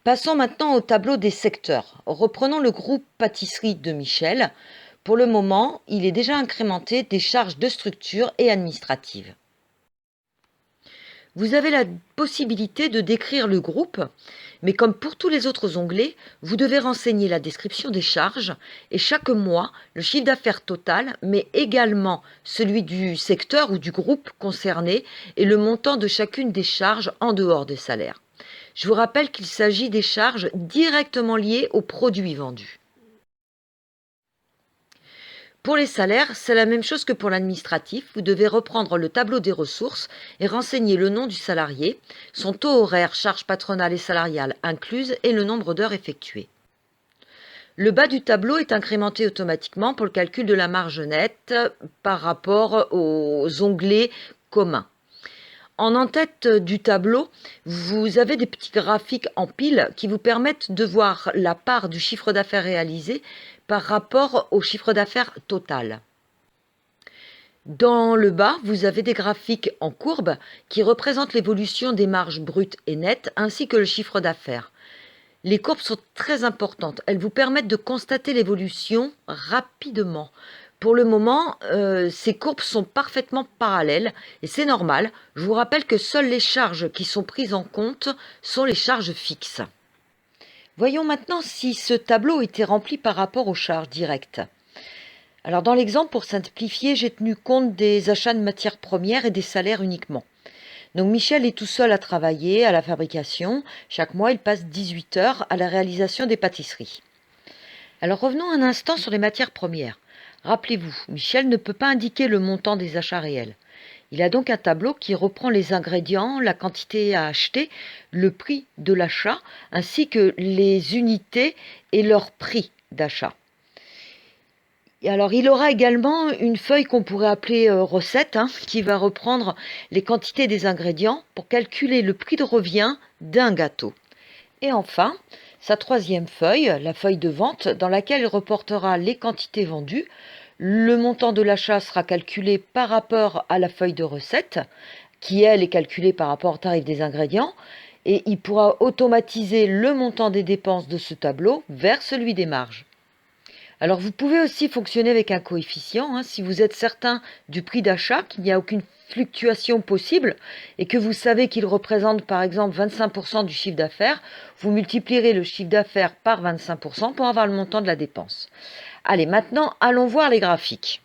Passons maintenant au tableau des secteurs. Reprenons le groupe pâtisserie de Michel. Pour le moment, il est déjà incrémenté des charges de structure et administratives. Vous avez la possibilité de décrire le groupe, mais comme pour tous les autres onglets, vous devez renseigner la description des charges et chaque mois le chiffre d'affaires total, mais également celui du secteur ou du groupe concerné et le montant de chacune des charges en dehors des salaires. Je vous rappelle qu'il s'agit des charges directement liées aux produits vendus. Pour les salaires, c'est la même chose que pour l'administratif. Vous devez reprendre le tableau des ressources et renseigner le nom du salarié, son taux horaire, charges patronales et salariales incluses et le nombre d'heures effectuées. Le bas du tableau est incrémenté automatiquement pour le calcul de la marge nette par rapport aux onglets communs. En tête du tableau, vous avez des petits graphiques en pile qui vous permettent de voir la part du chiffre d'affaires réalisé par rapport au chiffre d'affaires total. Dans le bas, vous avez des graphiques en courbe qui représentent l'évolution des marges brutes et nettes ainsi que le chiffre d'affaires. Les courbes sont très importantes. Elles vous permettent de constater l'évolution rapidement. Pour le moment, ces courbes sont parfaitement parallèles et c'est normal. Je vous rappelle que seules les charges qui sont prises en compte sont les charges fixes. Voyons maintenant si ce tableau était rempli par rapport aux charges directes. Alors dans l'exemple, pour simplifier, j'ai tenu compte des achats de matières premières et des salaires uniquement. Donc Michel est tout seul à travailler à la fabrication. Chaque mois, il passe 18 heures à la réalisation des pâtisseries. Alors revenons un instant sur les matières premières. Rappelez-vous, Michel ne peut pas indiquer le montant des achats réels. Il a donc un tableau qui reprend les ingrédients, la quantité à acheter, le prix de l'achat, ainsi que les unités et leur prix d'achat. Alors, il aura également une feuille qu'on pourrait appeler recette, qui va reprendre les quantités des ingrédients pour calculer le prix de revient d'un gâteau. Et enfin, sa troisième feuille, la feuille de vente, dans laquelle il reportera les quantités vendues. Le montant de l'achat sera calculé par rapport à la feuille de recette, qui elle est calculée par rapport au tarif des ingrédients, et il pourra automatiser le montant des dépenses de ce tableau vers celui des marges. Alors vous pouvez aussi fonctionner avec un coefficient, si vous êtes certain du prix d'achat, qu'il n'y a aucune fluctuation possible et que vous savez qu'il représente par exemple 25% du chiffre d'affaires, vous multiplierez le chiffre d'affaires par 25% pour avoir le montant de la dépense. Allez, maintenant allons voir les graphiques.